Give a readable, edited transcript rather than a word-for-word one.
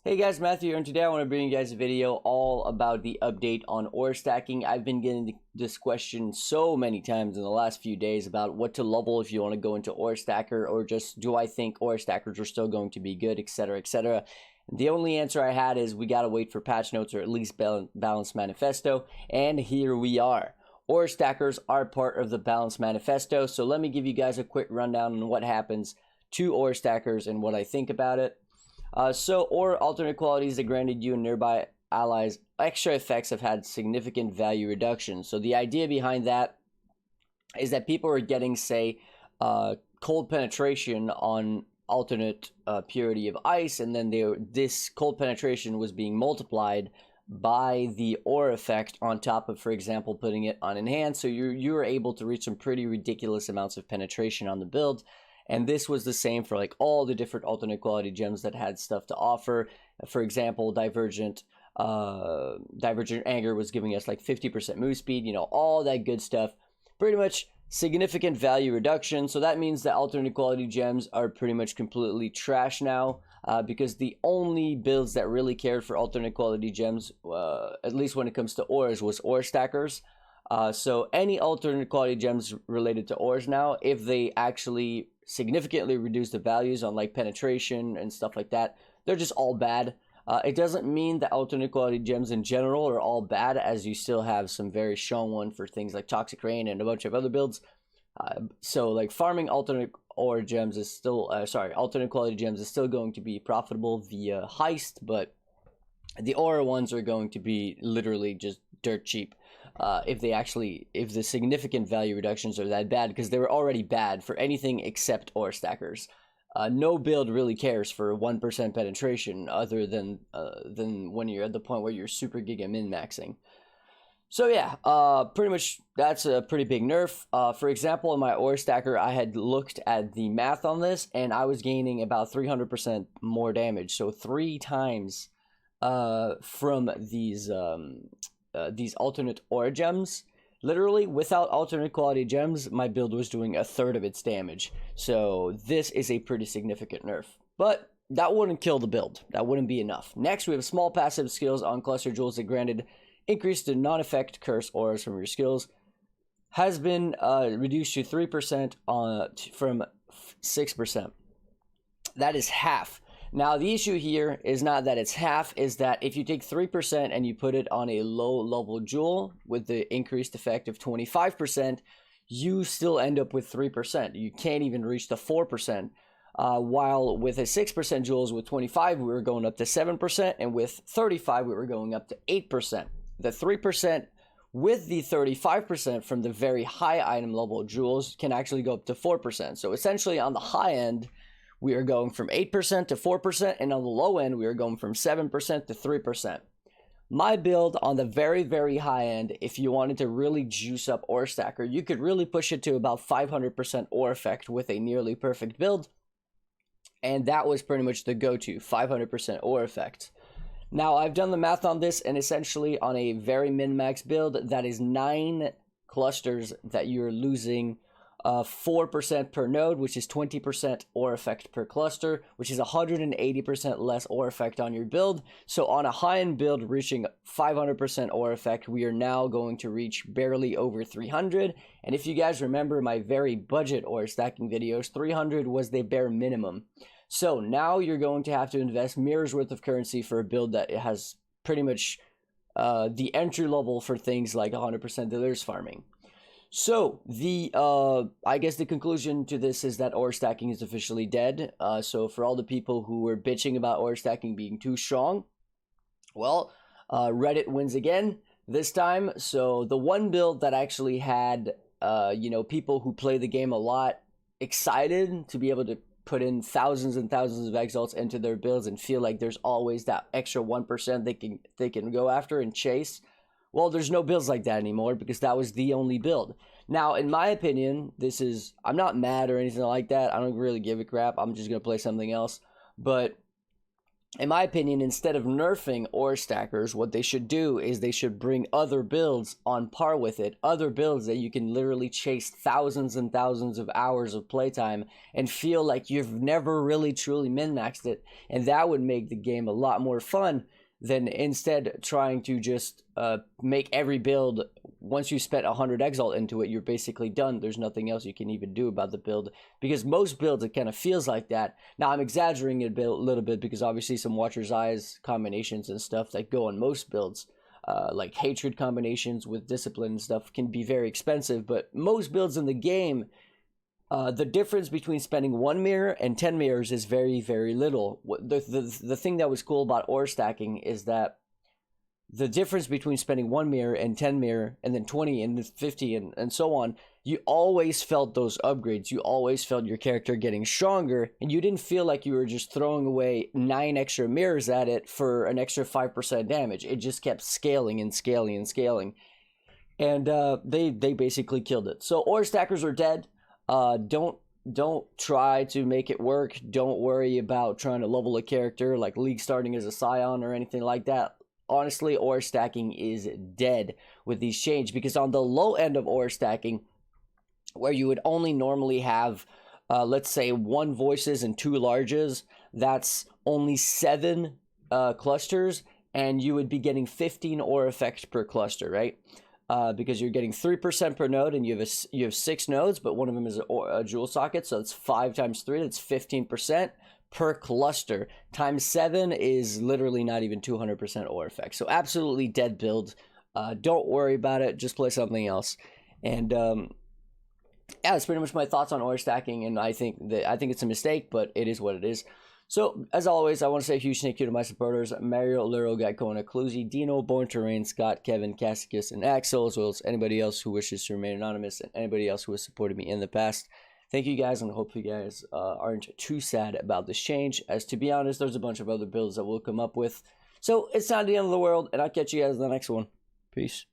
Hey guys, Matthew here, and today I want to bring you guys a video all about the update on ore stacking. I've been getting this question so many times in the last few days about what to level if you want to go into ore stacker, or just do I think ore stackers are still going to be good, etc, etc. The only answer I had is we gotta wait for patch notes, or at least balance manifesto, and here we are. Ore stackers are part of the balance manifesto, so let me give you guys a quick rundown on what happens to ore stackers and what I think about it. So ore alternate qualities that granted you and nearby allies extra effects have had significant value reduction. So the idea behind that is that people are getting, say, cold penetration on alternate purity of ice, and then this cold penetration was being multiplied by the ore effect on top of, for example, putting it on enhanced. So you were able to reach some pretty ridiculous amounts of penetration on the build. And this was the same for like all the different alternate quality gems that had stuff to offer. For example, Divergent Anger was giving us like 50% move speed, all that good stuff. Pretty much significant value reduction. So that means that alternate quality gems are pretty much completely trash now, because the only builds that really cared for alternate quality gems, at least when it comes to ores, was ore stackers. So any alternate quality gems related to ores now, if they actually significantly reduce the values on like penetration and stuff like that, they're just all bad. It doesn't mean that alternate quality gems in general are all bad, as you still have some very strong one for things like Toxic Rain and a bunch of other builds. So like farming alternate ore gems is still, alternate quality gems is still going to be profitable via heist, but the ore ones are going to be literally just dirt cheap. If the significant value reductions are that bad, because they were already bad for anything except ore stackers. No build really cares for 1% penetration other than when you're at the point where you're super giga min maxing. So yeah, pretty much that's a pretty big nerf. For example, in my ore stacker, I had looked at the math on this, and I was gaining about 300% more damage. So 3 times from these alternate ore gems. Literally, without alternate quality gems, my build was doing 1/3 of its damage. So this is a pretty significant nerf. But that wouldn't kill the build. That wouldn't be enough. Next, we have small passive skills on cluster jewels that granted increase to non-effect curse auras from your skills. Has been reduced to 3% from 6%. That is half. Now, the issue here is not that it's half, is that if you take 3% and you put it on a low-level jewel with the increased effect of 25%, you still end up with 3%. You can't even reach the 4%. While with a 6% jewels with 25, we were going up to 7%, and with 35, we were going up to 8%. The 3% with the 35% from the very high item level jewels can actually go up to 4%. So essentially on the high end, we are going from 8% to 4%, and on the low end, we are going from 7% to 3%. My build on the very, very high end, if you wanted to really juice up ore stacker, you could really push it to about 500% ore effect with a nearly perfect build, and that was pretty much the go-to, 500% ore effect. Now, I've done the math on this, and essentially on a very min-max build, that is 9 clusters that you're losing 4% per node, which is 20% ore effect per cluster, which is 180% less ore effect on your build. So on a high-end build reaching 500% ore effect, we are now going to reach barely over 300. And if you guys remember my very budget ore stacking videos, 300 was the bare minimum. So now you're going to have to invest mirrors worth of currency for a build that has pretty much the entry level for things like 100% delirious farming. So I guess the conclusion to this is that ore stacking is officially dead. So for all the people who were bitching about ore stacking being too strong, well, Reddit wins again this time. So the one build that actually had, people who play the game a lot excited to be able to put in thousands and thousands of exalts into their builds and feel like there's always that extra 1% they can go after and chase. Well, there's no builds like that anymore, because that was the only build. Now, in my opinion, I'm not mad or anything like that. I don't really give a crap. I'm just going to play something else. But in my opinion, instead of nerfing ore stackers, what they should do is they should bring other builds on par with it. Other builds that you can literally chase thousands and thousands of hours of playtime and feel like you've never really truly min-maxed it. And that would make the game a lot more fun than instead trying to just make every build. Once you spent 100 exalt into it, you're basically done. There's nothing else you can even do about the build, because most builds, it kind of feels like that. Now, I'm exaggerating it a little bit, because obviously some Watcher's Eyes combinations and stuff that go on most builds, like Hatred combinations with Discipline and stuff, can be very expensive. But most builds in the game, the difference between spending 1 mirror and 10 mirrors is very, very little. The thing that was cool about ore stacking is that the difference between spending 1 mirror and 10 mirror and then 20 and 50 and so on, you always felt those upgrades. You always felt your character getting stronger, and you didn't feel like you were just throwing away 9 extra mirrors at it for an extra 5% damage. It just kept scaling and scaling and scaling. And they basically killed it. So ore stackers are dead. Don't try to make it work. Don't worry about trying to level a character like League starting as a Scion or anything like that. Honestly, ore stacking is dead with these changes, because on the low end of ore stacking, where you would only normally have, let's say, 1 voices and 2 larges, that's only 7 clusters, and you would be getting 15 ore effect per cluster, right? Because you're getting 3% per node, and you have 6 nodes, but one of them is a jewel socket, so it's 5 times 3, that's 15% per cluster. Times 7 is literally not even 200% ore effect. So absolutely dead build. Don't worry about it. Just play something else. And yeah, that's pretty much my thoughts on ore stacking. And I think it's a mistake, but it is what it is. So as always, I want to say a huge thank you to my supporters: Mario, Luro, Gaikona, Cluzy, Dino, Born to Reign, Scott, Kevin, Cassicus, and Axel, as well as anybody else who wishes to remain anonymous and anybody else who has supported me in the past. Thank you guys, and I hope you guys aren't too sad about this change, as to be honest, there's a bunch of other builds that we'll come up with. So it's not the end of the world, and I'll catch you guys in the next one. Peace.